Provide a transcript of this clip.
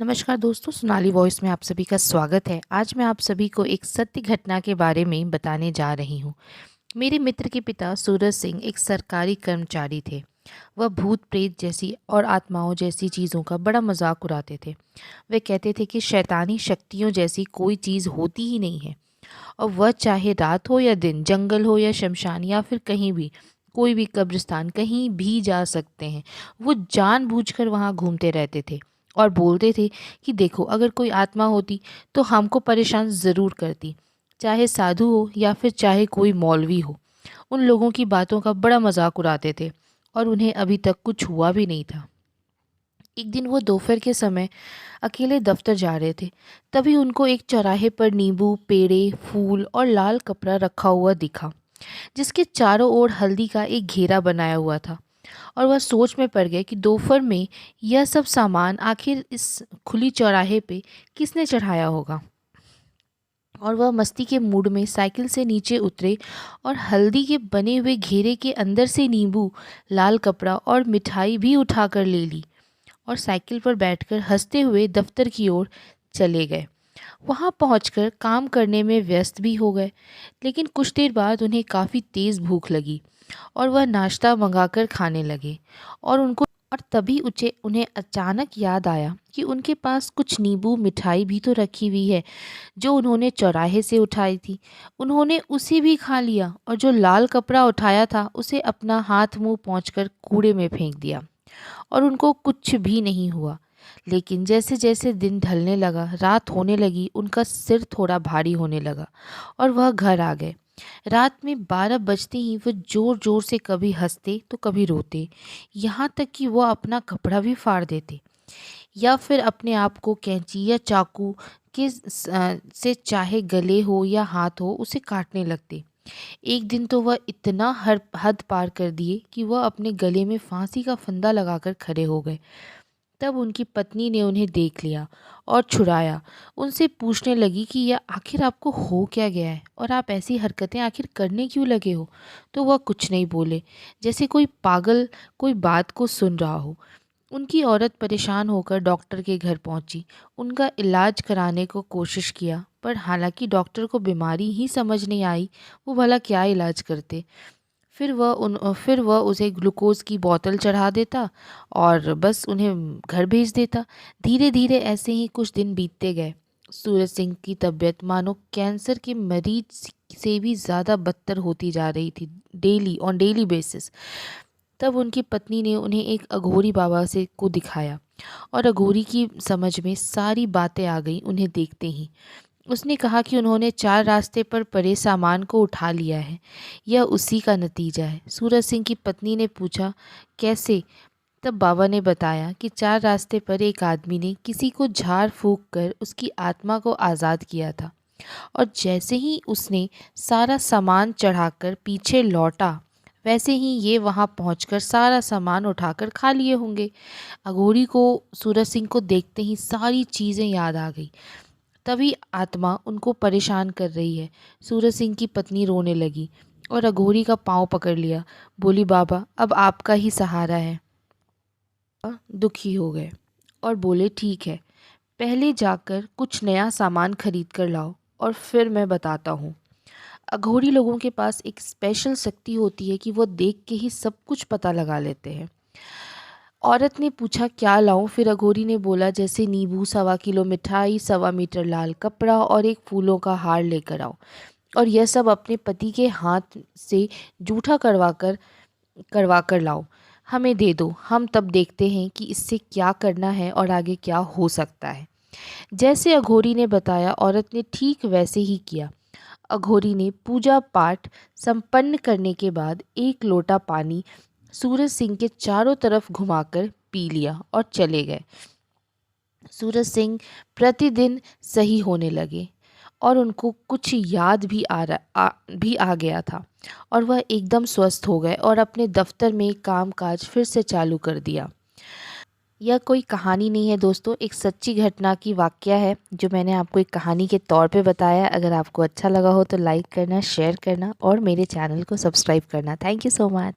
नमस्कार दोस्तों, सोनाली वॉइस में आप सभी का स्वागत है। आज मैं आप सभी को एक सत्य घटना के बारे में बताने जा रही हूँ। मेरे मित्र के पिता सूरज सिंह एक सरकारी कर्मचारी थे। वह भूत प्रेत जैसी और आत्माओं जैसी चीज़ों का बड़ा मजाक उड़ाते थे। वे कहते थे कि शैतानी शक्तियों जैसी कोई चीज़ होती ही नहीं है, और वह चाहे रात हो या दिन, जंगल हो या शमशान या फिर कहीं भी, कोई भी कब्रिस्तान, कहीं भी जा सकते हैं। वो जानबूझकर वहाँ घूमते रहते थे और बोलते थे कि देखो, अगर कोई आत्मा होती तो हमको परेशान ज़रूर करती, चाहे साधु हो या फिर चाहे कोई मौलवी हो। उन लोगों की बातों का बड़ा मजाक उड़ाते थे और उन्हें अभी तक कुछ हुआ भी नहीं था। एक दिन वो दोपहर के समय अकेले दफ्तर जा रहे थे। तभी उनको एक चौराहे पर नींबू, पेड़े, फूल और लाल कपड़ा रखा हुआ दिखा, जिसके चारों ओर हल्दी का एक घेरा बनाया हुआ था। और वह सोच में पड़ गए कि दोपहर में यह सब सामान आखिर इस खुली चौराहे पे किसने चढ़ाया होगा। और वह मस्ती के मूड में साइकिल से नीचे उतरे और हल्दी के बने हुए घेरे के अंदर से नींबू, लाल कपड़ा और मिठाई भी उठाकर ले ली और साइकिल पर बैठकर हंसते हुए दफ्तर की ओर चले गए। वहां पहुंचकर काम करने में व्यस्त भी हो गए। लेकिन कुछ देर बाद उन्हें काफ़ी तेज़ भूख लगी और वह नाश्ता मंगाकर खाने लगे। और तभी उन्हें अचानक याद आया कि उनके पास कुछ नींबू मिठाई भी तो रखी हुई है, जो उन्होंने चौराहे से उठाई थी। उन्होंने उसे भी खा लिया और जो लाल कपड़ा उठाया था उसे अपना हाथ मुंह पोंछकर कूड़े में फेंक दिया, और उनको कुछ भी नहीं हुआ। लेकिन जैसे जैसे दिन ढलने लगा, रात होने लगी, उनका सिर थोड़ा भारी होने लगा और वह घर आ गए। रात में 12 बजते ही वह जोर जोर से कभी हंसते तो कभी रोते, यहाँ तक कि वह अपना कपड़ा भी फाड़ देते या फिर अपने आप को कैंची या चाकू से, चाहे गले हो या हाथ हो, उसे काटने लगते। एक दिन तो वह इतना हर हद पार कर दिए कि वह अपने गले में फांसी का फंदा लगाकर खड़े हो गए। तब उनकी पत्नी ने उन्हें देख लिया और छुड़ाया। उनसे पूछने लगी कि यह आखिर आपको हो क्या गया है और आप ऐसी हरकतें आखिर करने क्यों लगे हो। तो वह कुछ नहीं बोले, जैसे कोई पागल कोई बात को सुन रहा हो। उनकी औरत परेशान होकर डॉक्टर के घर पहुंची। उनका इलाज कराने को कोशिश किया, पर हालांकि डॉक्टर को बीमारी ही समझ नहीं आई, वो भला क्या इलाज करते। फिर वह उसे ग्लूकोज की बोतल चढ़ा देता और बस उन्हें घर भेज देता। धीरे धीरे ऐसे ही कुछ दिन बीतते गए। सूरज सिंह की तबीयत मानो कैंसर के मरीज से भी ज़्यादा बदतर होती जा रही थी, डेली बेसिस। तब उनकी पत्नी ने उन्हें एक अघोरी बाबा से को दिखाया और अघोरी की समझ में सारी बातें आ गई उन्हें देखते ही। उसने कहा कि उन्होंने 4 रास्ते पर पड़े सामान को उठा लिया है, यह उसी का नतीजा है। सूरज सिंह की पत्नी ने पूछा, कैसे? तब बाबा ने बताया कि 4 रास्ते पर एक आदमी ने किसी को झाड़ फूंक कर उसकी आत्मा को आज़ाद किया था, और जैसे ही उसने सारा सामान चढ़ाकर पीछे लौटा, वैसे ही ये वहाँ पहुंचकर सारा सामान उठाकर खा लिए होंगे। अघोरी को सूरज सिंह को देखते ही सारी चीज़ें याद आ गई। तभी आत्मा उनको परेशान कर रही है। सूरज सिंह की पत्नी रोने लगी और अघोरी का पांव पकड़ लिया। बोली, बाबा अब आपका ही सहारा है। दुखी हो गए और बोले, ठीक है, पहले जाकर कुछ नया सामान खरीद कर लाओ और फिर मैं बताता हूँ। अघोरी लोगों के पास एक स्पेशल शक्ति होती है कि वो देख के ही सब कुछ पता लगा लेते हैं। औरत ने पूछा, क्या लाऊं? फिर अघोरी ने बोला, जैसे नींबू, 1.25 किलो मिठाई, 1.25 मीटर लाल कपड़ा और एक फूलों का हार लेकर आओ, और यह सब अपने पति के हाथ से जूठा करवा कर लाओ, हमें दे दो, हम तब देखते हैं कि इससे क्या करना है और आगे क्या हो सकता है। जैसे अघोरी ने बताया, औरत ने ठीक वैसे ही किया। अघोरी ने पूजा पाठ संपन्न करने के बाद एक लोटा पानी सूरज सिंह के चारों तरफ घुमाकर पी लिया और चले गए। सूरज सिंह प्रतिदिन सही होने लगे और उनको कुछ याद भी आ गया था, और वह एकदम स्वस्थ हो गए और अपने दफ्तर में कामकाज फिर से चालू कर दिया। यह कोई कहानी नहीं है दोस्तों, एक सच्ची घटना की वाकया है जो मैंने आपको एक कहानी के तौर पे बताया। अगर आपको अच्छा लगा हो तो लाइक करना, शेयर करना और मेरे चैनल को सब्सक्राइब करना। Thank you so much.